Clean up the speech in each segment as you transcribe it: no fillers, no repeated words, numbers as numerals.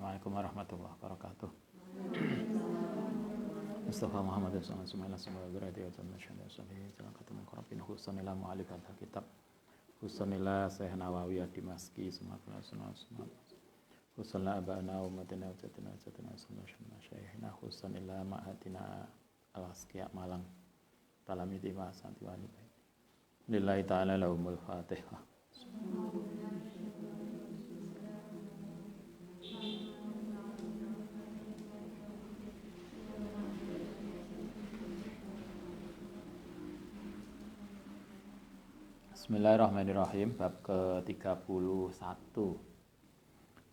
Assalamualaikum warahmatullahi wabarakatuh. Mustafa Muhammad sallallahu alaihi wasallam berada di atas masyarakat salih jalan ketemu korabin husnul mu'alif al-kitab husnul Syekh Nawawi Dimaski semua husnul abana umatina ujatina syekhna husnul ma'atina al-asqiya Malang talamidi wa santiwani lillahi ta'ala lahumul fatihah. Bismillahirrahmanirrahim. Bab ke-31.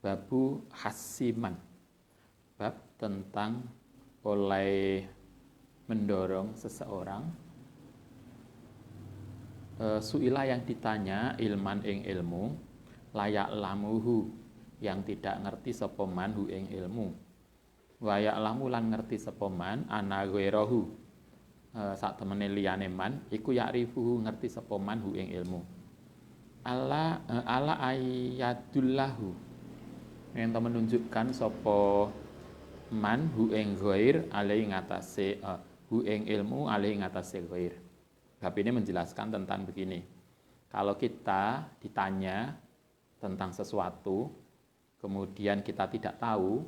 Babu hasiman. Bab tentang oleh mendorong seseorang suila yang ditanya ilman ing ilmu layak lamuhu yang tidak ngerti sapa man hu ing ilmu wayak lamu lan ngerti sapa man ana ghairuhu sak temene liyane man iku ya'rifuhu ngerti sapa man hu ing ilmu ala ayadullahu yen menunjukkan sapa man hu ing ghair alai ngatasé hu ing ilmu alai ngatasé ghair. Bab ini menjelaskan tentang begini. Kalau kita ditanya tentang sesuatu kemudian kita tidak tahu,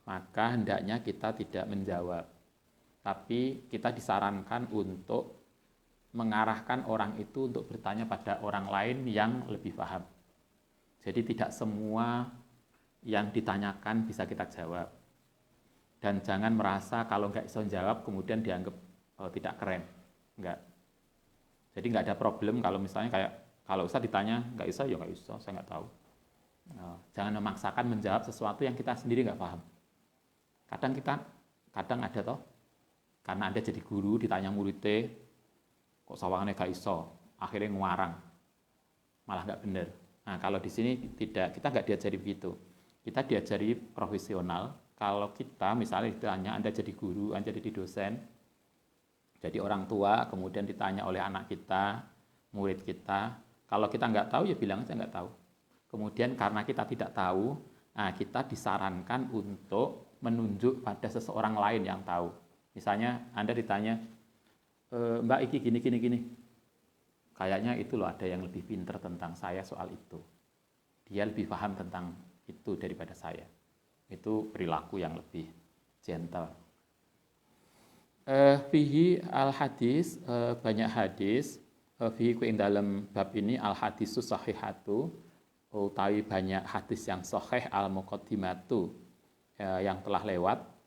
maka hendaknya kita tidak menjawab. Tapi kita disarankan untuk mengarahkan orang itu untuk bertanya pada orang lain yang lebih paham. Jadi tidak semua yang ditanyakan bisa kita jawab. Dan jangan merasa kalau nggak bisa jawab kemudian dianggap tidak keren. Enggak. Jadi nggak ada problem kalau misalnya kayak kalau Ustaz ditanya nggak bisa, ya nggak bisa, saya nggak tahu. Jangan memaksakan menjawab sesuatu yang kita sendiri nggak paham. Kadang ada toh. Karena Anda jadi guru, ditanya muridnya, kok sawangannya gak iso, akhirnya nguarang, malah gak benar. Nah, kalau di sini tidak, kita nggak diajari begitu. Kita diajari profesional. Kalau kita misalnya ditanya, Anda jadi guru, Anda jadi dosen, jadi orang tua, kemudian ditanya oleh anak kita, murid kita, kalau kita nggak tahu, ya bilang aja nggak tahu. Kemudian karena kita tidak tahu, nah kita disarankan untuk menunjuk pada seseorang lain yang tahu. Misalnya Anda ditanya, Mbak Iki gini. Kayaknya itu loh ada yang lebih pintar tentang saya soal itu. Dia lebih paham tentang itu daripada saya. Itu perilaku yang lebih gentle. Fihi al-hadis, banyak hadis. Fihi ing dalam bab ini al-hadisus sahihatu, utawi banyak hadis yang sahih al-muqaddimatu, yang telah lewat.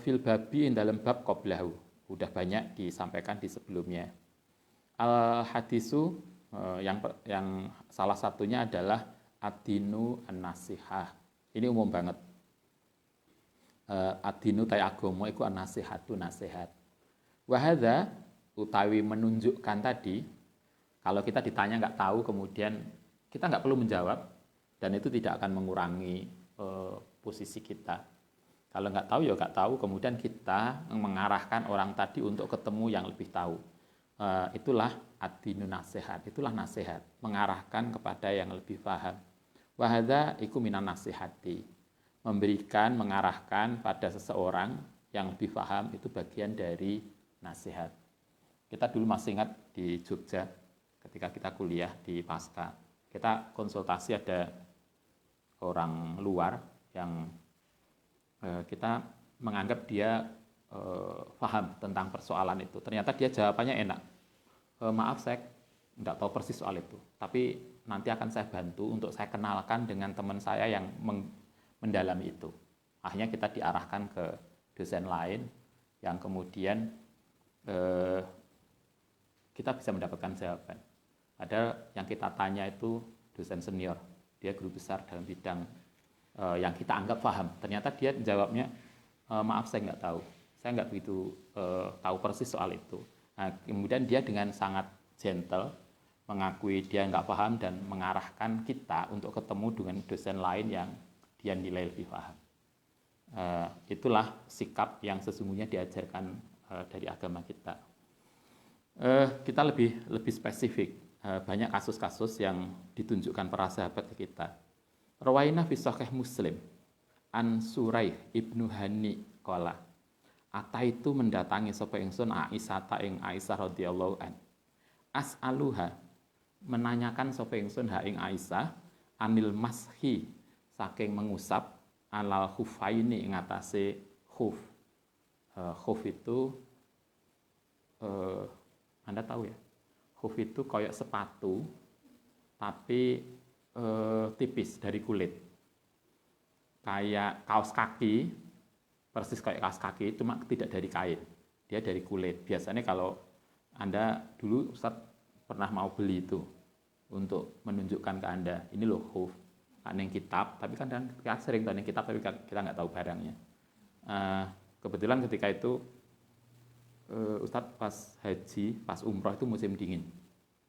Fil babi dalam bab qablahu udah banyak disampaikan di sebelumnya. Al hadisu yang salah satunya adalah ad-dinu an-nasihah. Ini umum banget. Ad-dinu ta agama iku an-nasihatu nasihat. Wa hadza utawi menunjukkan tadi, kalau kita ditanya nggak tahu kemudian kita nggak perlu menjawab dan itu tidak akan mengurangi posisi kita. Kalau nggak tahu ya nggak tahu, kemudian kita mengarahkan orang tadi untuk ketemu yang lebih tahu. Itulah ad-dinu nasihat, itulah nasihat, mengarahkan kepada yang lebih paham. Wa hadza iku minan nasihati. Memberikan, mengarahkan pada seseorang yang lebih paham itu bagian dari nasihat. Kita dulu masih ingat di Jogja ketika kita kuliah di Pasca. Kita konsultasi ada orang luar yang kita menganggap dia paham tentang persoalan itu. Ternyata dia jawabannya enak. Maaf, saya nggak tahu persis soal itu. Tapi nanti akan saya bantu untuk saya kenalkan dengan teman saya yang mendalami itu. Akhirnya kita diarahkan ke dosen lain yang kemudian kita bisa mendapatkan jawaban. Ada yang kita tanya itu dosen senior. Dia guru besar dalam bidang yang kita anggap paham. Ternyata dia jawabnya, maaf saya nggak tahu. Saya nggak begitu tahu persis soal itu. Nah, kemudian dia dengan sangat gentle mengakui dia nggak paham dan mengarahkan kita untuk ketemu dengan dosen lain yang dia nilai lebih paham. Itulah sikap yang sesungguhnya diajarkan dari agama kita. Kita lebih spesifik. Banyak kasus-kasus yang ditunjukkan para sahabat ke kita. Rawaina fi sahih Muslim. an Suraih ibnu Hani qala ataitu mendatangi sapa ingsun Aisyah ta ing Aisyah radhiyallahu an as'aluha menanyakan sapa ingsun ha ing Aisyah anil mashi saking mengusap alal khufaini ing atase khuf. Khuf itu Anda tahu ya, khuf itu kayak sepatu tapi tipis dari kulit, kayak kaos kaki, persis kayak kaos kaki cuma tidak dari kain, dia dari kulit. Biasanya kalau Anda dulu Ustadz pernah mau beli itu untuk menunjukkan ke Anda, ini loh khuf, kan yang kitab, tapi kan kita sering tanya kitab tapi kita nggak tahu barangnya. Kebetulan ketika itu Ustadz pas haji, pas umroh itu musim dingin.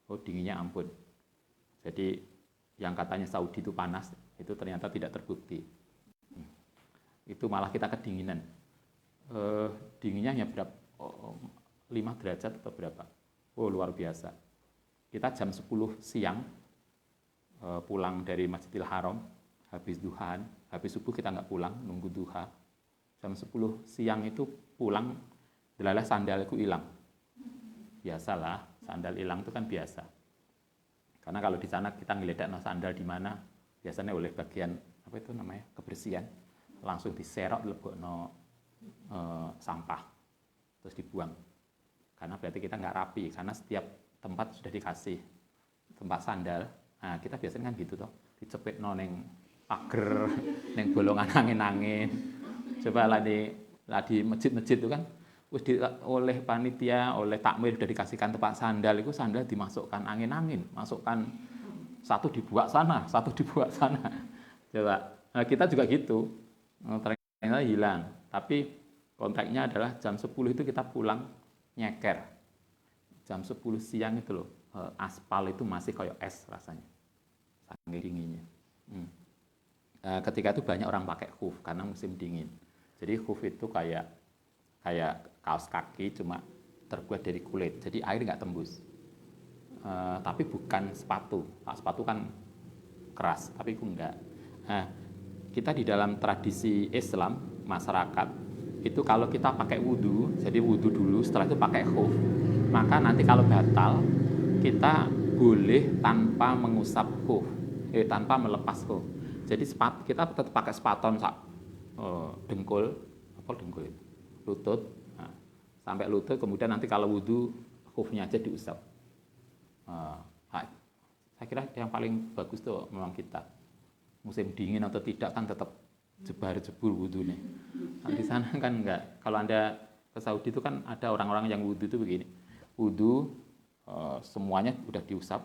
Oh dinginnya ampun. Jadi yang katanya Saudi itu panas, itu ternyata tidak terbukti. Itu malah kita kedinginan. Dinginnya hanya berapa? 5 derajat atau berapa? Oh luar biasa. Kita jam 10 siang pulang dari Masjidil Haram, habis duhaan, habis subuh kita nggak pulang, nunggu duha. Jam 10 siang itu pulang, delalah sandalku hilang. Biasalah, sandal hilang itu kan biasa. Karena kalau di sana kita ngeledak sandal di mana, biasanya oleh bagian apa itu namanya kebersihan, langsung diserok lebokno sampah, terus dibuang. Karena berarti kita nggak rapi, karena setiap tempat sudah dikasih tempat sandal. Nah kita biasanya kan gitu toh, dicepit neng pager, neng bolongan angin-angin. Coba lah di masjid-masjid itu kan, oleh panitia, oleh takmir sudah dikasihkan tempat sandal, itu sandal dimasukkan angin-angin, masukkan satu dibuat sana, satu dibuat sana. Coba, nah, kita juga gitu, ternyata hilang. Tapi konteksnya adalah jam 10 itu kita pulang nyeker. Jam 10 siang itu loh, aspal itu masih kayak es rasanya, saking dinginnya. Ketika itu banyak orang pakai khuf karena musim dingin. Jadi khuf itu kayak kaos kaki cuma terbuat dari kulit, jadi air nggak tembus. Tapi bukan sepatu. Sepatu kan keras, tapi itu enggak. Kita di dalam tradisi Islam masyarakat itu kalau kita pakai wudhu, jadi wudhu dulu, setelah itu pakai khuf, maka nanti kalau batal kita boleh tanpa mengusap khuf, tanpa melepas khuf. Jadi kita tetap pakai sepaton dengkul, apa dengkul itu? Lutut, nah, sampai lutut, kemudian nanti kalau wudhu khufnya aja diusap. Saya kira yang paling bagus tuh memang kita musim dingin atau tidak kan tetap jebar-jebur wudhunya. Nah, di sana kan enggak. Kalau Anda ke Saudi itu kan ada orang-orang yang wudhu itu begini, wudhu semuanya udah diusap,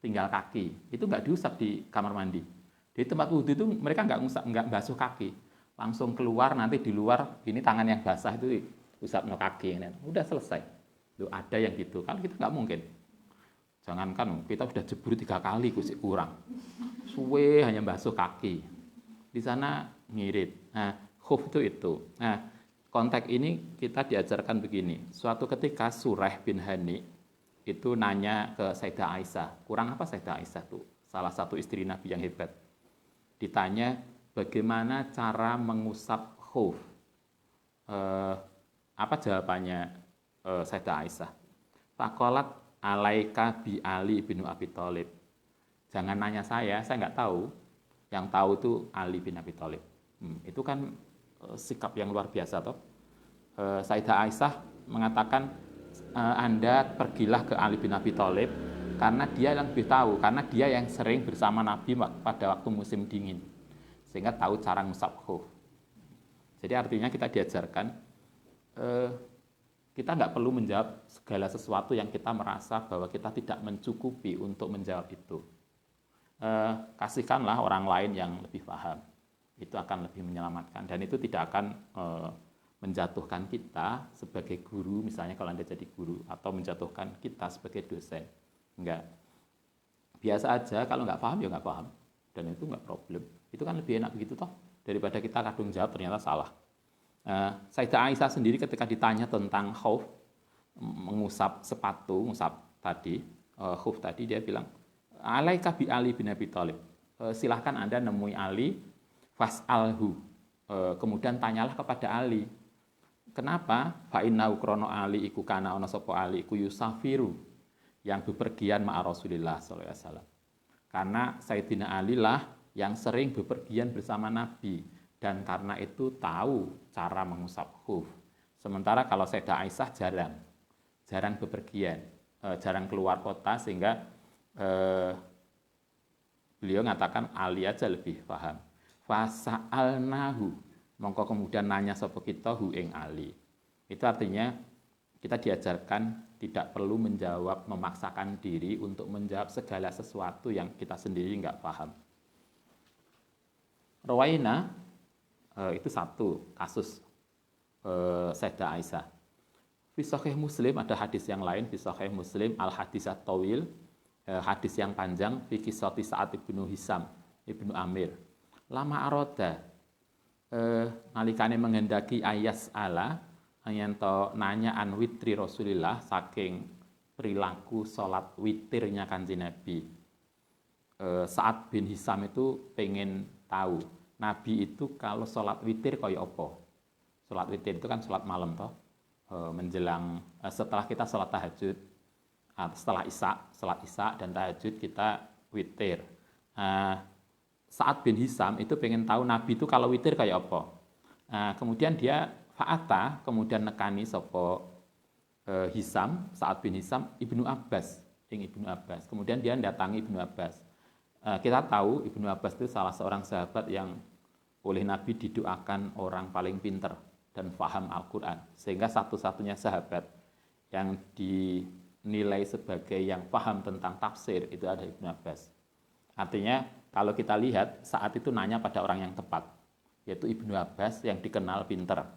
tinggal kaki itu nggak diusap di kamar mandi. Di tempat wudhu itu mereka nggak basuh kaki. Langsung keluar, nanti di luar ini tangan yang basah itu usap no kaki, udah selesai. Loh, ada yang gitu, kan kita nggak mungkin. Jangankan kita sudah jebur 3 kali kurang, suwe hanya basuh kaki. Di sana ngirit. Nah, khuf itu. Nah, konteks ini kita diajarkan begini. Suatu ketika Suraih bin Hani itu nanya ke Sayyidah Aisyah, kurang apa Sayyidah Aisyah tuh? Salah satu istri Nabi yang hebat. Ditanya bagaimana cara mengusap khuf. Apa jawabannya Sayyidah Aisyah? Faqalat alaika bi Ali bin Abi Thalib. Jangan nanya saya nggak tahu. Yang tahu itu Ali bin Abi Thalib. Itu kan sikap yang luar biasa toh. Sayyidah Aisyah mengatakan Anda pergilah ke Ali bin Abi Thalib karena dia yang lebih tahu, karena dia yang sering bersama Nabi pada waktu musim dingin, sehingga tahu cara ngusap khuf. Jadi artinya kita diajarkan kita nggak perlu menjawab segala sesuatu yang kita merasa bahwa kita tidak mencukupi untuk menjawab itu. Kasihkanlah orang lain yang lebih paham, itu akan lebih menyelamatkan, dan itu tidak akan menjatuhkan kita sebagai guru, misalnya kalau Anda jadi guru, atau menjatuhkan kita sebagai dosen. Enggak. Biasa aja, kalau nggak paham ya nggak paham, dan itu nggak problem. Itu kan lebih enak begitu toh, daripada kita kadung jawab ternyata salah. Sayyidah Aisyah sendiri ketika ditanya tentang khuf, mengusap sepatu, mengusap tadi, khuf tadi, dia bilang, alaika bi Ali bin Abi Thalib. Silahkan Anda nemui Ali, fas'alhu. kemudian tanyalah kepada Ali. Kenapa? Fa innahu krono Ali iku kana ana sapa Ali iku yusafiru, yang bepergian ma'a Rasulillah sallallahu alaihi wasallam. Karena Sayyidina Ali lah yang sering bepergian bersama Nabi, dan karena itu tahu cara mengusap khuf. Sementara kalau Sayyidah Aisyah jarang bepergian, jarang keluar kota, sehingga beliau mengatakan Ali aja lebih paham. Fasa'alnahu, mongko kemudian nanya sapa kita hu ing Ali. Itu artinya kita diajarkan tidak perlu menjawab, memaksakan diri untuk menjawab segala sesuatu yang kita sendiri nggak paham. Rawaina itu satu kasus Sayyidah Aisyah. Fi Sahih Muslim ada hadis yang lain, fi Sahih Muslim al hadisat tawil, hadis yang panjang, fi kisati Sa'ad ibnu Hisam ibnu Amir. Lama aroda nalikane menghendaki ayas ala ento nanya an witri Rasulillah, saking perilaku salat witirnya Kanjeng Nabi. Sa'ad bin Hisam itu pengen tahu Nabi itu kalau salat witir kaya apa. Salat witir itu kan salat malam toh, menjelang setelah kita salat tahajud, setelah salat isya dan tahajud kita witir. Sa'ad bin Hisam itu pengen tahu Nabi itu kalau witir kayak apa. Kemudian dia fa'ata, kemudian nekani sapa Hisam, Sa'ad bin Hisam Ibnu Abbas, Ibnu Abbas. Kemudian dia datangi Ibnu Abbas. Kita tahu Ibnu Abbas itu salah seorang sahabat yang oleh Nabi didoakan orang paling pinter dan paham Al-Quran. Sehingga satu-satunya sahabat yang dinilai sebagai yang paham tentang tafsir itu ada Ibnu Abbas. Artinya kalau kita lihat saat itu nanya pada orang yang tepat, yaitu Ibnu Abbas yang dikenal pinter.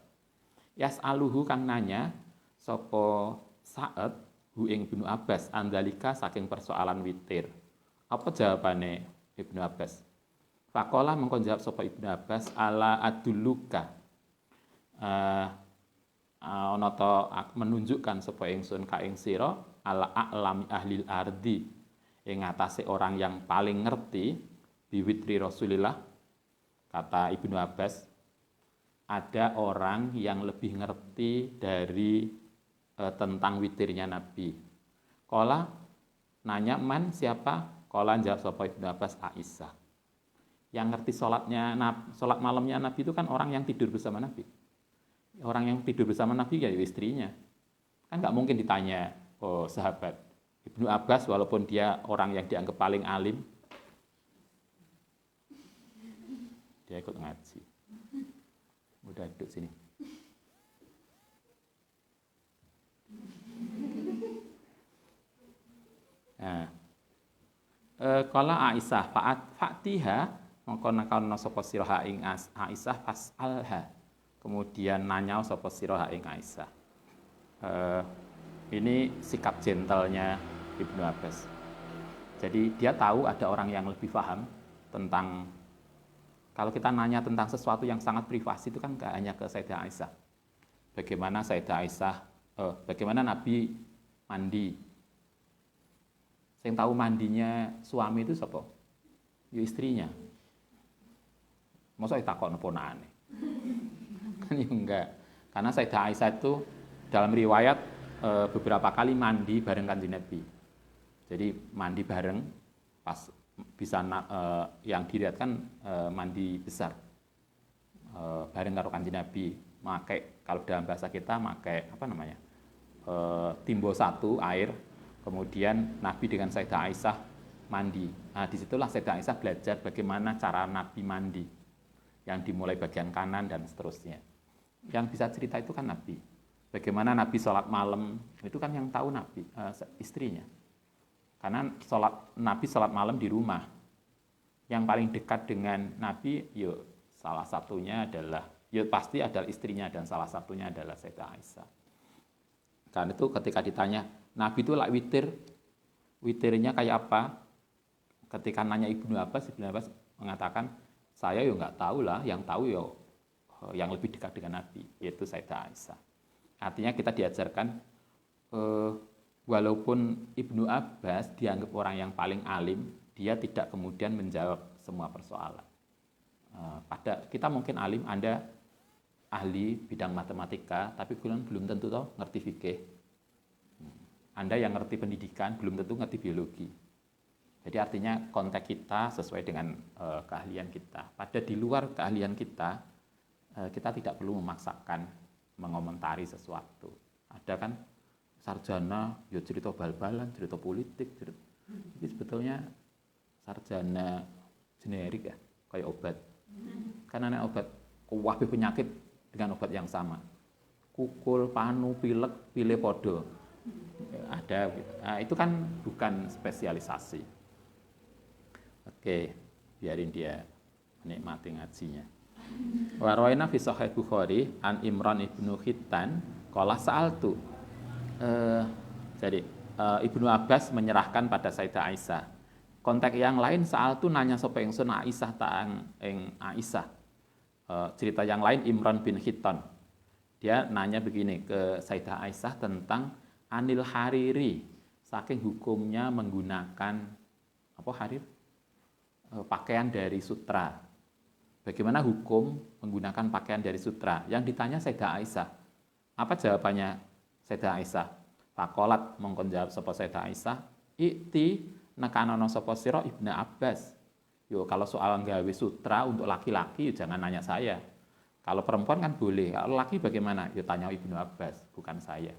Yas'aluhu kang nanya sapa Sa'ad hu ing Ibnu Abbas andalika saking persoalan witir. Apa jawabane Ibnu Abbas? Faqala mengko jawab sapa Ibnu Abbas ala adulluka. Ana ta menunjukkan sapa ingsun ka ing sira ala a'lami ahlil ardi, ing atase orang yang paling ngerti biwitri Rasulillah. Kata Ibnu Abbas, ada orang yang lebih ngerti dari tentang witirnya Nabi. Qala nanya man siapa? Qala jawab sapa Ibnu Abbas Aisyah. Yang ngerti salat malamnya Nabi itu kan orang yang tidur bersama Nabi. Orang yang tidur bersama Nabi ya istrinya. Kan nggak mungkin ditanya sahabat. Ibnu Abbas walaupun dia orang yang dianggap paling alim, dia ikut ngaji. Udah duduk sini. Nah, kala Aisyah fa'tiha mongko nakauna sapa sira ing Aisyah fasalha. Kemudian nanya sapa sira ing Aisyah. Ini sikap gentlenya Ibnu Abbas. Jadi dia tahu ada orang yang lebih paham tentang, kalau kita nanya tentang sesuatu yang sangat privasi itu kan gak hanya ke Sayyidah Aisyah. Bagaimana Sayyidah Aisyah, bagaimana Nabi mandi. Yang tahu mandinya suami itu siapa? Ya istrinya. Masa ditakokno ponakane. Kan ya enggak. Karena Sayyidah Aisyah itu dalam riwayat beberapa kali mandi bareng Kanjeng Nabi. Jadi mandi bareng pas bisa yang diriatkan mandi besar bareng karo Kanjeng Nabi. Kalau dalam bahasa kita pakai apa namanya? Timbo satu air, kemudian Nabi dengan Sayyidah Aisyah mandi. Nah, disitulah Sayyidah Aisyah belajar bagaimana cara Nabi mandi, yang dimulai bagian kanan dan seterusnya. Yang bisa cerita itu kan Nabi. Bagaimana Nabi sholat malam, itu kan yang tahu Nabi, istrinya. Karena Nabi sholat malam di rumah. Yang paling dekat dengan Nabi, yuk salah satunya adalah, yuk pasti adalah istrinya, dan salah satunya adalah Sayyidah Aisyah. Karena itu ketika ditanya, Nabi itu witirnya kayak apa? Ketika nanya Ibnu Abbas mengatakan, saya ya nggak tahu lah, yang tahu ya yang lebih dekat dengan Nabi, yaitu Sayyidah Aisyah. Artinya kita diajarkan, walaupun Ibnu Abbas dianggap orang yang paling alim, dia tidak kemudian menjawab semua persoalan. Pada kita mungkin alim, Anda ahli bidang matematika, tapi belum tentu toh ngerti fikih. Anda yang ngerti pendidikan belum tentu ngerti biologi. Jadi artinya konteks kita sesuai dengan keahlian kita. Pada di luar keahlian kita, kita tidak perlu memaksakan mengomentari sesuatu. Ada kan sarjana, ya cerita bal-balan, cerita politik, Jadi sebetulnya sarjana generik ya, kayak obat. Kan ada obat kuwabeh penyakit dengan obat yang sama. Kukul, panu, pilek, pilih podo. Ada gitu. Nah, itu kan bukan spesialisasi. Oke, biarin dia menikmati ngajinya. Wa rawaina fi sahih Bukhari an Imran ibnu Hittan qala sa'altu. Jadi Ibnu Abbas menyerahkan pada Sayyidah Aisyah. Konteks yang lain sa'altu nanya sapa ingsun Aisyah ta'ang ing Aisyah. Cerita yang lain Imran bin Hittan. Dia nanya begini ke Sayyidah Aisyah tentang anil hariri, saking hukumnya menggunakan apa harir? Pakaian dari sutra. Bagaimana hukum menggunakan pakaian dari sutra? Yang ditanya Sayyidah Aisyah. Apa jawabannya Sayyidah Aisyah? Fakolat mongkon jawab sapa Sayyidah Aisyah, "Ikti nekanono sapa sira Ibnu Abbas." Yo kalau soal nggawe sutra untuk laki-laki jangan nanya saya. Kalau perempuan kan boleh. Kalau laki bagaimana? Ya tanya Ibnu Abbas, bukan saya.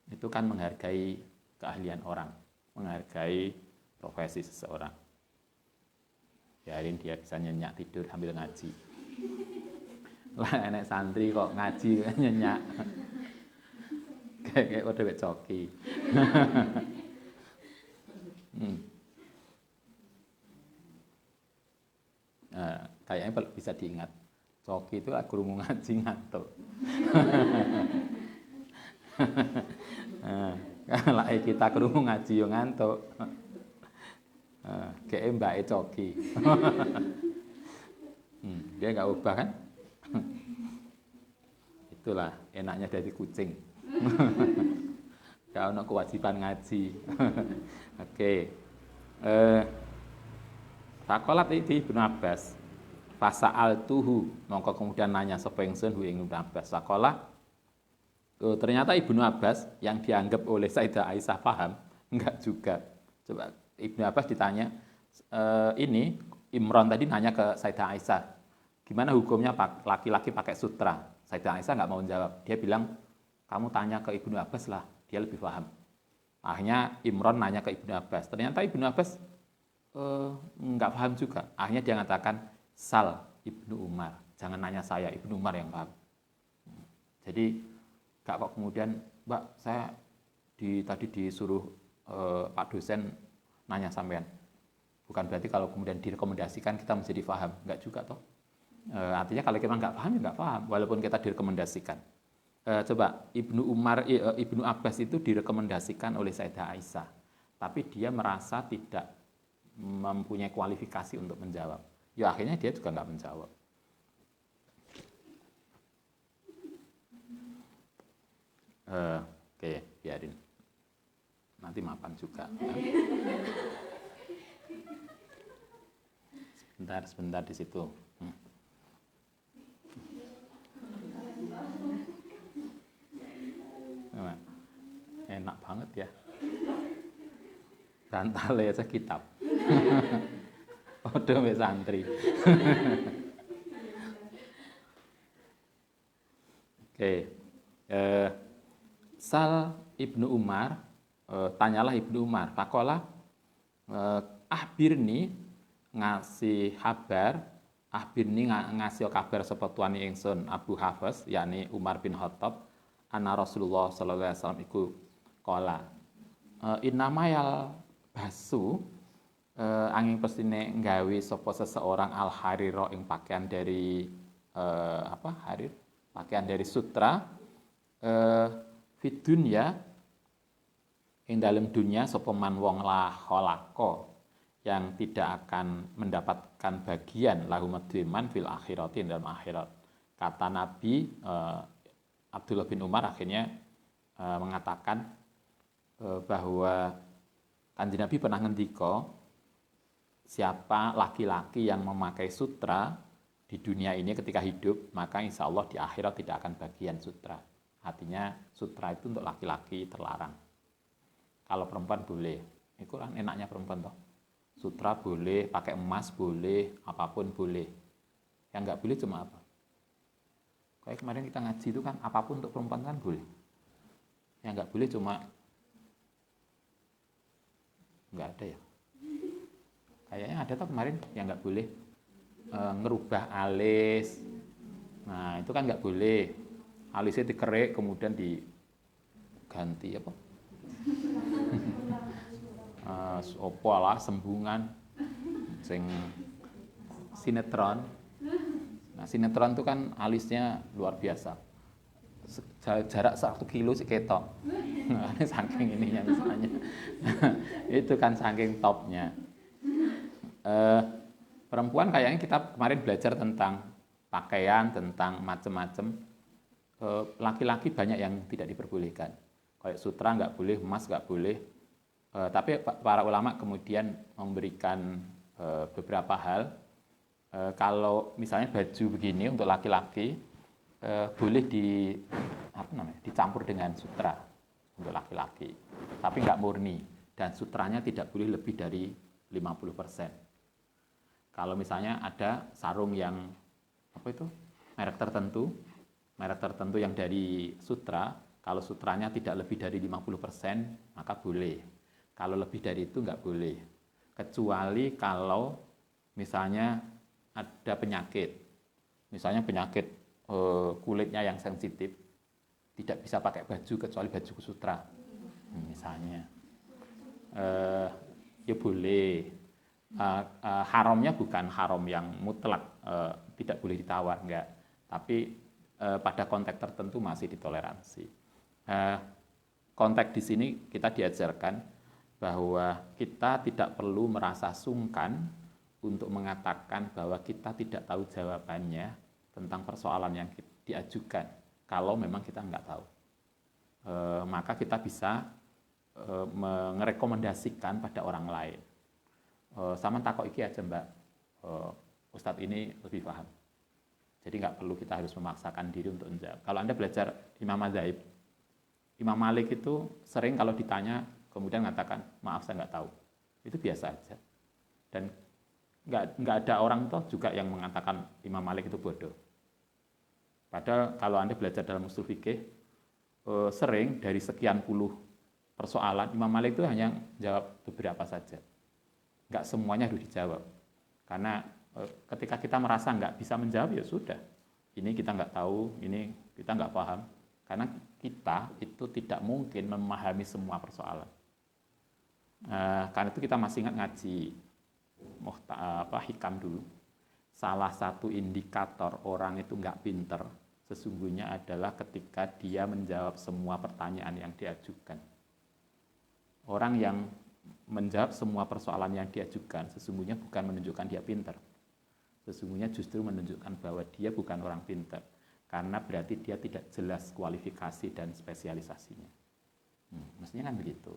Itu kan menghargai keahlian orang, menghargai profesi seseorang. Biarin dia bisa nyenyak tidur sambil ngaji. Lah enek santri kok ngaji nyenyak. Kayak udah wek coki. Kayaknya bisa diingat. Coki itu guru ngaji ngantuk. Kalau kita kerungu ngaji yo ngantuk. Kayak mbak coki. Dia nggak ubah kan? Itulah enaknya dari kucing. Gak ada kewajiban ngaji. Oke. Fakolat itu Ibnu Abbas. Fasa'al tuhu. Mongko kemudian nanya sapa ingsun hu ing Ibnu Abbas. Fakola. Ternyata Ibnu Abbas yang dianggap oleh Sayyidah Aisyah paham, enggak juga. Coba Ibnu Abbas ditanya, ini Imran tadi nanya ke Sayyidah Aisyah, gimana hukumnya laki-laki pakai sutra? Sayyidah Aisyah nggak mau jawab. Dia bilang, kamu tanya ke Ibnu Abbas lah, dia lebih paham. Akhirnya Imran nanya ke Ibnu Abbas. Ternyata Ibnu Abbas nggak paham juga. Akhirnya dia mengatakan, Sal Ibnu Umar. Jangan nanya saya, Ibnu Umar yang paham. Jadi, gak kok kemudian, Mbak, saya tadi disuruh Pak dosen nanya sampean. Bukan berarti kalau kemudian direkomendasikan kita menjadi paham. Enggak juga toh. Artinya kalau kita nggak paham ya nggak paham, walaupun kita direkomendasikan. Coba Ibnu Abbas itu direkomendasikan oleh Sayyidah Aisyah, tapi dia merasa tidak mempunyai kualifikasi untuk menjawab. Ya akhirnya dia juga nggak menjawab. Oke, biarin. Nanti mapan juga. Sebentar di situ. Enak banget ya. Bantalnya aja kitab. Udah mbek santri. Oke. Sal Ibnu Umar, tanyalah Ibnu Umar. Fakola ahbirni ngasih kabar, ahbirni ngasih kabar sapa tuane ingsun Abu Hafs, yakni Umar bin Khattab, anna Rasulullah sallallahu alaihi wasallam iku qala innamayal basu angin pestine nggawe sapa seseorang al harira ing pakaian dari harir, pakaian dari sutra fid dunya ing dalam dunia sapa man wong la khalaqa yang tidak akan mendapatkan bagian lahu madhiman fil akhirati dalam akhirat. Kata Nabi Abdullah bin Umar akhirnya mengatakan bahwa Kanjeng Nabi pernah ngendika siapa laki-laki yang memakai sutra di dunia ini ketika hidup, maka insya Allah di akhirat tidak akan bagian sutra. Artinya sutra itu untuk laki-laki terlarang. Kalau perempuan boleh. Itu kan enaknya perempuan toh. Sutra boleh, pakai emas boleh, apapun boleh. Yang nggak boleh cuma apa? Kayak kemarin kita ngaji itu kan apapun untuk perempuan kan boleh. Yang nggak boleh cuma nggak ada ya. Kayaknya ada tuh kemarin yang nggak boleh ngerubah alis. Nah itu kan nggak boleh. Alisnya dikerik kemudian diganti apa? Opo lah sembungan sing sinetron. Nah sinetron itu kan alisnya luar biasa. Jarak 1 kilo sih ketok. Nah, saking ininya misalnya. Itu kan saking topnya. Perempuan kayaknya kita kemarin belajar tentang pakaian, tentang macam-macam. Laki-laki banyak yang tidak diperbolehkan. Kayak sutra nggak boleh, emas nggak boleh. Tapi para ulama kemudian memberikan beberapa hal. Kalau misalnya baju begini untuk laki-laki boleh dicampur dengan sutra untuk laki-laki, tapi nggak murni dan sutranya tidak boleh lebih dari 50%. Kalau misalnya ada sarung yang merek tertentu yang dari sutra, kalau sutranya tidak lebih dari 50%, maka boleh. Kalau lebih dari itu nggak boleh. Kecuali kalau misalnya ada penyakit. Misalnya penyakit kulitnya yang sensitif, tidak bisa pakai baju kecuali baju sutra. Misalnya. Ya boleh. Haramnya bukan haram yang mutlak, tidak boleh ditawar, enggak. Tapi pada konteks tertentu masih ditoleransi. Konteks di sini kita diajarkan bahwa kita tidak perlu merasa sungkan untuk mengatakan bahwa kita tidak tahu jawabannya tentang persoalan yang diajukan. Kalau memang kita enggak tahu, maka kita bisa merekomendasikan pada orang lain. Sama takok iki aja mbak, Ustadz ini lebih paham. Jadi nggak perlu kita harus memaksakan diri untuk menjawab. Kalau Anda belajar Imam Madzhab, Imam Malik itu sering kalau ditanya kemudian mengatakan maaf saya nggak tahu. Itu biasa aja. Dan nggak ada orang toh juga yang mengatakan Imam Malik itu bodoh. Padahal kalau Anda belajar dalam ushul fikih, sering dari sekian puluh persoalan Imam Malik itu hanya jawab beberapa saja. Nggak semuanya harus dijawab. Karena ketika kita merasa nggak bisa menjawab, ya sudah. Ini kita nggak tahu, ini kita nggak paham. Karena kita itu tidak mungkin memahami semua persoalan. Karena itu kita masih ingat ngaji hikam dulu. Salah satu indikator orang itu nggak pinter, sesungguhnya adalah ketika dia menjawab semua pertanyaan yang diajukan. Orang yang menjawab semua persoalan yang diajukan sesungguhnya bukan menunjukkan dia pintar. Sesungguhnya justru menunjukkan bahwa dia bukan orang pintar. Karena berarti dia tidak jelas kualifikasi dan spesialisasinya. Mestinya kan begitu.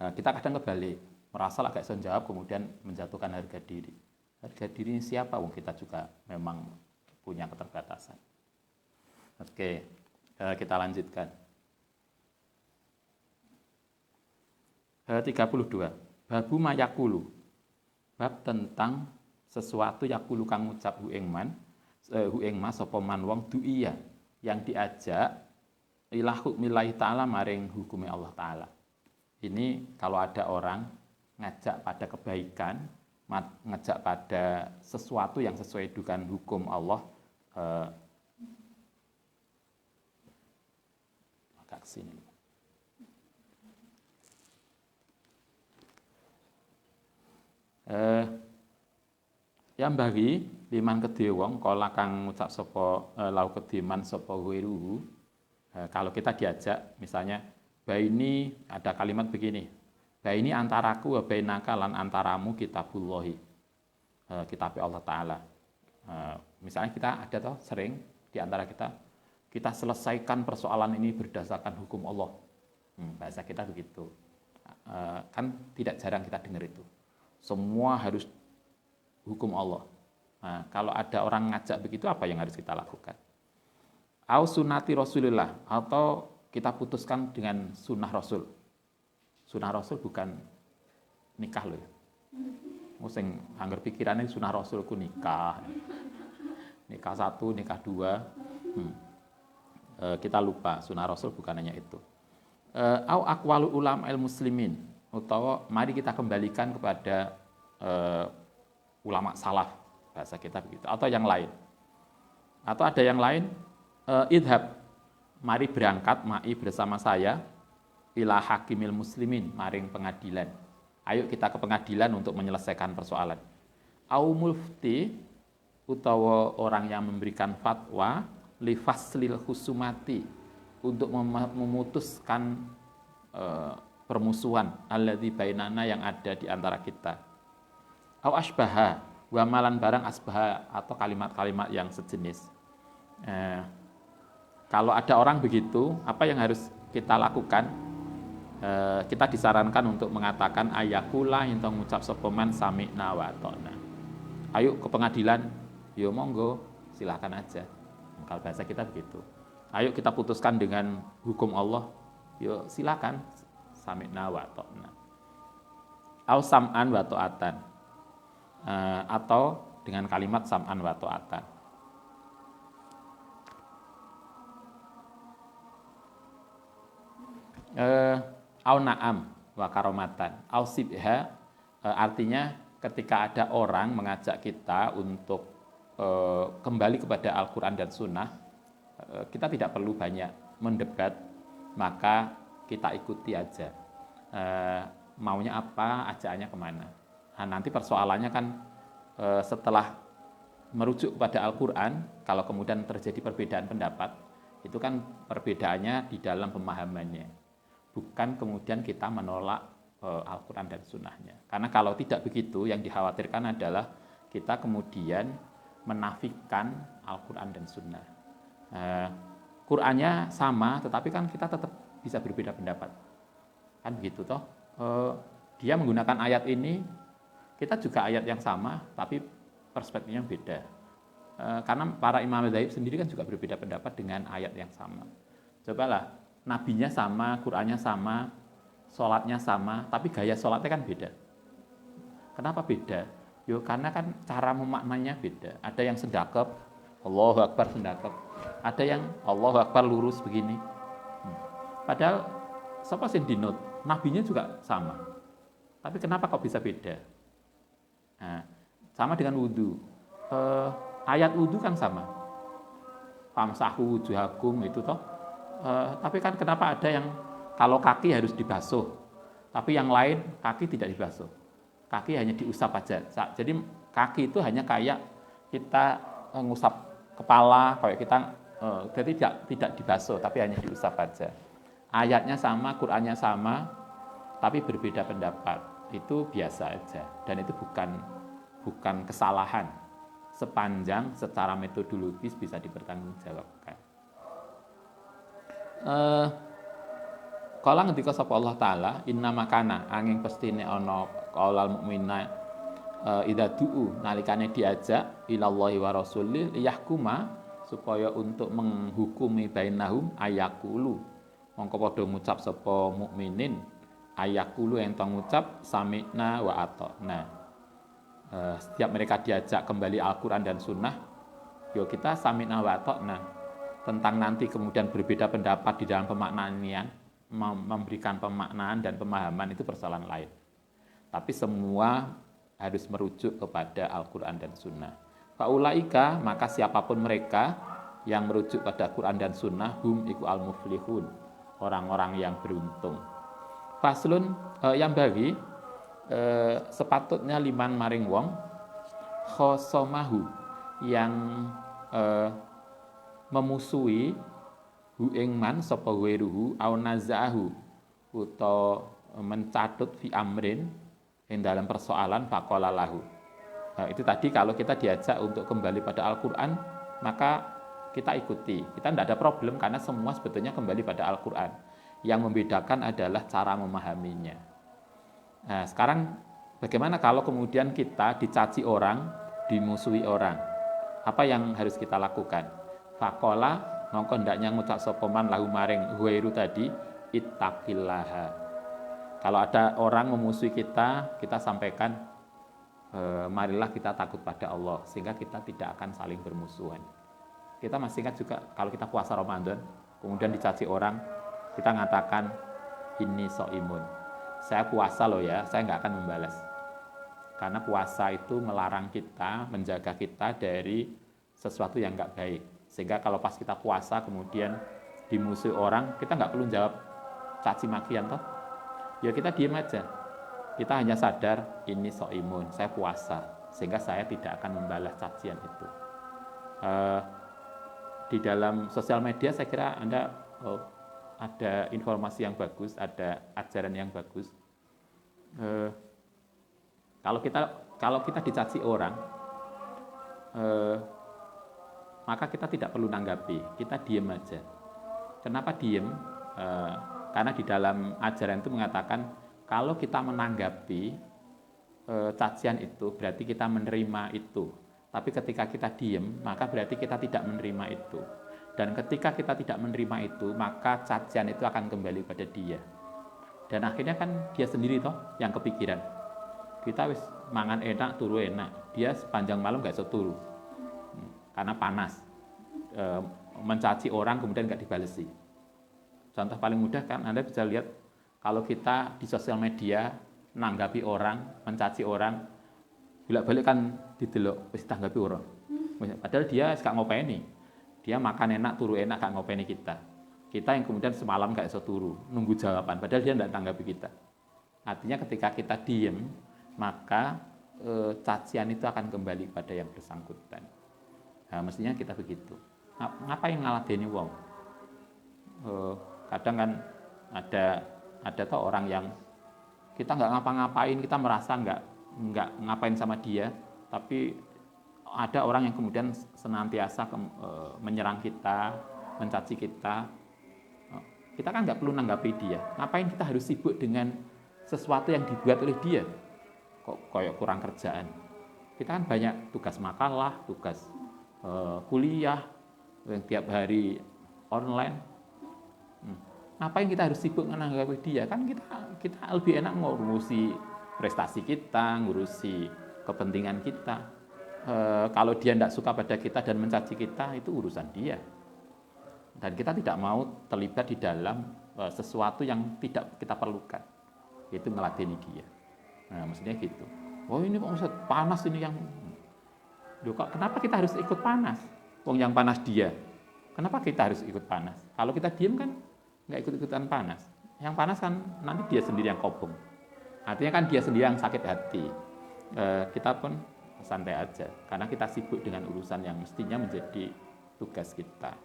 Kita kadang kebalik, merasa agak bisa jawab kemudian menjatuhkan harga diri. Harga diri siapa? Wong kita juga memang punya keterbatasan. Oke, kita lanjutkan. 32. Babu mayakulu. Bab tentang sesuatu yakulu kang ngucap hu ing mas sapa man wong du'iya yang diajak ila hukmillahi ta'ala maring hukume Allah taala. Ini kalau ada orang ngajak pada kebaikan, ngajak pada sesuatu yang sesuai dengan hukum Allah, agak kesini. Yang bagi liman kedhe wong kala kang ngucap sapa lau kediman sapa wiruhu. Kalau kita diajak misalnya baini, ada kalimat begini, baini antaraku wa bainaka lan antaramu kitabullahi, kitab Allah Ta'ala. Misalnya kita ada toh sering di antara kita selesaikan persoalan ini berdasarkan hukum Allah. Bahasa kita begitu. Kan tidak jarang kita dengar itu. semua harus hukum Allah. Nah, kalau ada orang ngajak begitu, apa yang harus kita lakukan? Au sunnati Rasulillah, atau kita putuskan dengan sunnah Rasul. Sunnah Rasul bukan nikah loh. Sing anggar pikirannya sunnah Rasulku nikah. Nikah 1, nikah 2. Kita lupa, sunnah Rasul bukan hanya itu. Au aqwalu ulama muslimin, atau mari kita kembalikan kepada ulama salaf, bahasa kita begitu, atau yang lain. Atau ada yang lain, idhab, mari berangkat ma'i bersama saya ila hakimil muslimin, maring pengadilan. Ayo kita ke pengadilan untuk menyelesaikan persoalan. Au mufti, utawa orang yang memberikan fatwa li faslil husumati, untuk memutuskan permusuhan alladzi bainana, yang ada di antara kita. Au asbaha, wa malan barang asbaha, atau kalimat-kalimat yang sejenis. Kalau ada orang begitu, apa yang harus kita lakukan? Kita disarankan untuk mengatakan ayakula yang mengucap sopeman sami'na wa ata'na. Ayo ke pengadilan, yo monggo, silakan aja. Kalau bahasa kita begitu. Ayo kita putuskan dengan hukum Allah, yo silakan, sami'na wa ata'na. Au sam'an wa ta'atan, atau dengan kalimat sam'an wa ta'atan. Au na'am wa karomatan, au sibha, artinya ketika ada orang mengajak kita untuk kembali kepada Al-Quran dan Sunnah, kita tidak perlu banyak mendebat, maka kita ikuti aja. Maunya apa, ajaannya kemana. Nah, nanti persoalannya kan setelah merujuk kepada Al-Quran, kalau kemudian terjadi perbedaan pendapat, itu kan perbedaannya di dalam pemahamannya. Bukan kemudian kita menolak Al-Quran dan Sunnahnya. Karena kalau tidak begitu, yang dikhawatirkan adalah kita kemudian menafikan Al-Quran dan Sunnah. Qurannya sama, tetapi kan kita tetap bisa berbeda pendapat. Kan begitu toh. Dia menggunakan ayat ini, kita juga ayat yang sama, tapi perspektifnya beda. Karena para imam madzhab sendiri kan juga berbeda pendapat dengan ayat yang sama. Cobalah, nabinya sama, Qur'annya sama, sholatnya sama, tapi gaya sholatnya kan beda. Kenapa beda? Yo, karena kan cara memaknanya beda. Ada yang sedekap, Allahu Akbar sedekap. Ada yang Allahu Akbar lurus begini. Padahal siapa sih dinut? Nabinya juga sama. Tapi kenapa kok bisa beda? Nah, sama dengan wudhu. Ayat wudhu kan sama. Famsahu wujuhakum itu toh. Tapi kan kenapa ada yang kalau kaki harus dibasuh, tapi yang lain kaki tidak dibasuh. Kaki hanya diusap aja. Jadi kaki itu hanya kayak kita ngusap kepala, kayak kita jadi tidak dibasuh, tapi hanya diusap aja. Ayatnya sama, Qur'annya sama, tapi berbeda pendapat. Itu biasa aja, dan itu bukan kesalahan, sepanjang secara metodologis bisa dipertanggungjawabkan. Kala ngendika sapa Allah taala, inna makana angin pestine ana qaulal mukmina idza du'u nalikane diajak ilallahi wa rasulil yahkuma, supaya untuk menghukumi bainahum ayakulu, mongko padha ngucap sapa mukminin ayakulu ento ngucap sami'na wa ata'na. Setiap mereka diajak kembali Al-Qur'an dan Sunnah, yo kita sami'na wa ata'na. Tentang nanti kemudian berbeda pendapat di dalam pemaknaannya, memberikan pemaknaan dan pemahaman, itu persoalan lain. Tapi semua harus merujuk kepada Al-Quran dan Sunnah. Faulaika, maka siapapun mereka yang merujuk pada Quran dan Sunnah, hum iku al-muflihun, orang-orang yang beruntung. Faslun, yang bagi sepatutnya liman maring wong khosomahu, yang memusuhi hu ing man sapa wiruhu au nazaahu, utawa mencatut fi amrin ing dalam persoalan faqala lahu. Itu tadi kalau kita diajak untuk kembali pada Al-Qur'an, maka kita ikuti. Kita tidak ada problem karena semua sebetulnya kembali pada Al-Qur'an. Yang membedakan adalah cara memahaminya. Nah, sekarang Bagaimana kalau kemudian kita dicaci orang, dimusuhi orang? Apa yang harus kita lakukan? Fakola mongko hendaknya ngucap sopoman lahu maring huwairu tadi ittaqillaha. Kalau ada orang memusuhi kita sampaikan marilah kita takut pada Allah sehingga kita tidak akan saling bermusuhan. Kita masih ingat juga kalau kita puasa Ramadan, kemudian dicaci orang, kita mengatakan ini so'imun. Saya puasa loh ya, saya nggak akan membalas. Karena puasa itu melarang kita, menjaga kita dari sesuatu yang nggak baik. Sehingga kalau pas kita puasa kemudian dimusuhi orang, kita nggak perlu jawab caci makian toh. Ya kita diem aja. Kita hanya sadar ini so'imun, saya puasa, sehingga saya tidak akan membalas cacian itu. Di dalam sosial media saya kira Anda ada informasi yang bagus, ada ajaran yang bagus. Kalau kita dicaci orang, maka kita tidak perlu nanggapi, kita diem aja. Kenapa diem? Karena di dalam ajaran itu mengatakan kalau kita menanggapi cacian itu, berarti kita menerima itu. Tapi ketika kita diem, maka berarti kita tidak menerima itu. Dan ketika kita tidak menerima itu, maka cacian itu akan kembali pada dia. Dan akhirnya kan dia sendiri toh yang kepikiran. Kita wis mangan enak, turu enak. Dia sepanjang malam gak iso turu. Karena panas. Mencaci orang kemudian gak dibalesi. Contoh paling mudah kan Anda bisa lihat kalau kita di sosial media nanggapi orang, mencaci orang, bolak-balik kan didelok wis tanggapi orang. Padahal dia gak ngopeni. Dia makan enak, turu enak, gak ngopeni kita. Kita yang kemudian semalam gak iso turu, nunggu jawaban, padahal dia tidak tanggapi kita. Artinya ketika kita diem, maka cacian itu akan kembali pada yang bersangkutan. Nah, mestinya kita begitu. Ngapain ngaladeni wong? Kadang kan ada tuh orang yang kita nggak ngapa-ngapain, kita merasa nggak ngapain sama dia, tapi ada orang yang kemudian senantiasa menyerang kita, mencaci kita. Kita kan nggak perlu nanggapi dia. Ngapain kita harus sibuk dengan sesuatu yang dibuat oleh dia? Kok kayak kurang kerjaan? Kita kan banyak tugas makalah, tugas kuliah yang tiap hari online. Ngapain kita harus sibuk menanggapi dia? Kan kita lebih enak ngurusi prestasi kita, ngurusi kepentingan kita. Kalau dia tidak suka pada kita dan mencaci kita, itu urusan dia. Dan kita tidak mau terlibat di dalam sesuatu yang tidak kita perlukan. Itu ngeladeni dia. Nah, maksudnya gitu. Oh ini Pak Ustadz, panas ini yang... Loh, kenapa kita harus ikut panas? Wong yang panas dia. Kenapa kita harus ikut panas? Kalau kita diem kan nggak ikut-ikutan panas. Yang panas kan nanti dia sendiri yang kobong. Artinya kan dia sendiri yang sakit hati. Kita pun santai aja. Karena kita sibuk dengan urusan yang mestinya menjadi tugas kita.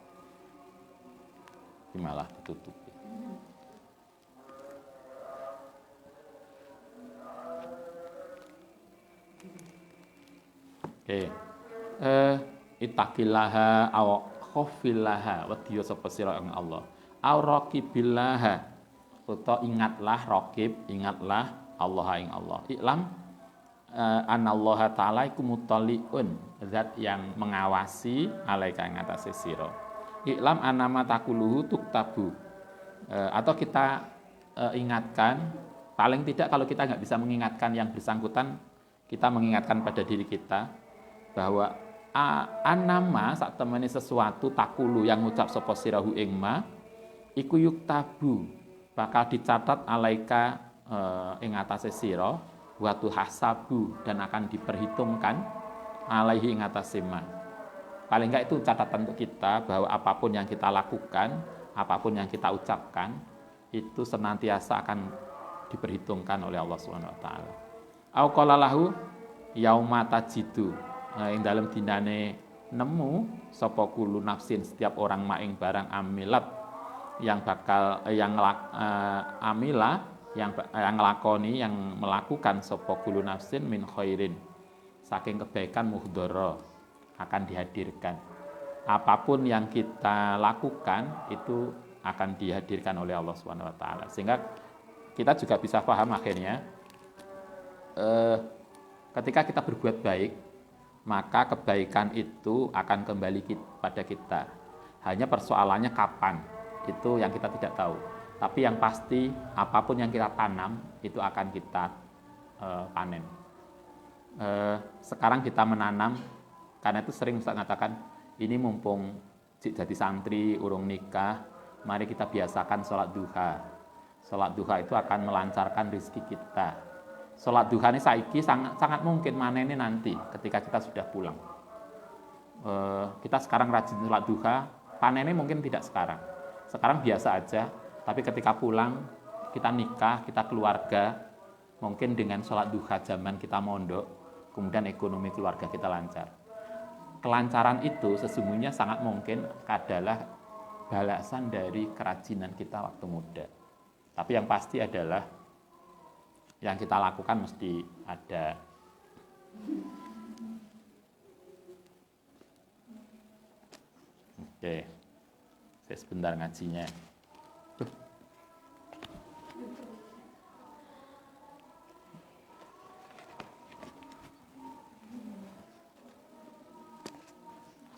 Malah ditutupi. Oke. Ittaqillaha aw khafillaha wadiyo sapa sira ing Allah. Aw raqibillaha utawa ingatlah raqib, ingatlah Allah ing Allah. Iklam anallaha ta'ala iku mutaliun, zat yang mengawasi alaika ing atase sira. Iklam anama takuluhu tuktabu. Atau kita ingatkan, paling tidak kalau kita nggak bisa mengingatkan yang bersangkutan, kita mengingatkan pada diri kita bahwa anama sak temene sesuatu takulu yang ngucap sapa sirahu ing ma iku yuktabu bakal dicatat alaika ing atase sira wa tuhasabu dan akan diperhitungkan alaihi ing atase ma. Paling enggak itu catatan untuk kita bahwa apapun yang kita lakukan, apapun yang kita ucapkan itu senantiasa akan diperhitungkan oleh Allah Subhanahu wa taala. Au qala lahu yauma tajidu. Ing dalem dinane nemu sapa kulu nafsin setiap orang maing barang amilat yang bakal amila yang nglakoni yang melakukan sapa kulu nafsin min khairin saking kebaikan muhdhara akan dihadirkan. Apapun yang kita lakukan itu akan dihadirkan oleh Allah Subhanahu wa taala. Sehingga kita juga bisa paham akhirnya ketika kita berbuat baik, maka kebaikan itu akan kembali pada kita. Hanya persoalannya kapan, itu yang kita tidak tahu. Tapi yang pasti, apapun yang kita tanam, itu akan kita panen. Sekarang kita menanam, karena itu sering Ustaz mengatakan, ini mumpung jadi santri, urung nikah, mari kita biasakan sholat duha. Sholat duha itu akan melancarkan rezeki kita. Sholat duha ini saiki sangat mungkin manennya nanti ketika kita sudah pulang. Kita sekarang rajin sholat duha, panennya mungkin tidak sekarang. Sekarang biasa aja, tapi ketika pulang, kita nikah, kita keluarga, mungkin dengan sholat duha zaman kita mondok, kemudian ekonomi keluarga kita lancar. Kelancaran itu sesungguhnya sangat mungkin adalah balasan dari kerajinan kita waktu muda. Tapi yang pasti adalah yang kita lakukan mesti ada. Oke, saya sebentar ngajinya.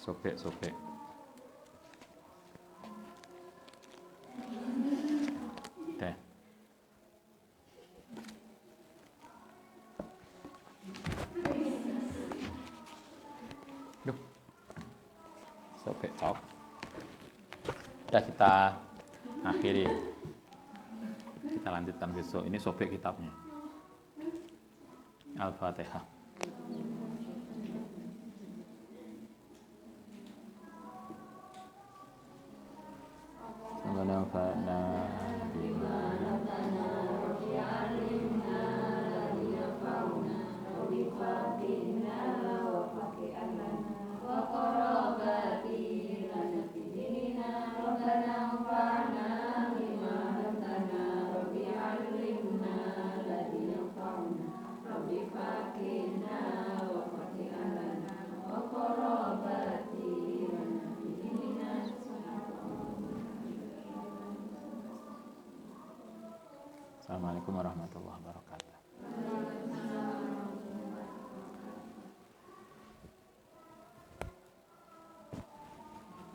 Sobek. Deh. Duh. Sobek cok. Udah kita akhiri. Kita lanjutkan besok. Ini sobek kitabnya. Al-Fatihah. ونفعنا بما Assalamualaikum warahmatullahi wabarakatuh.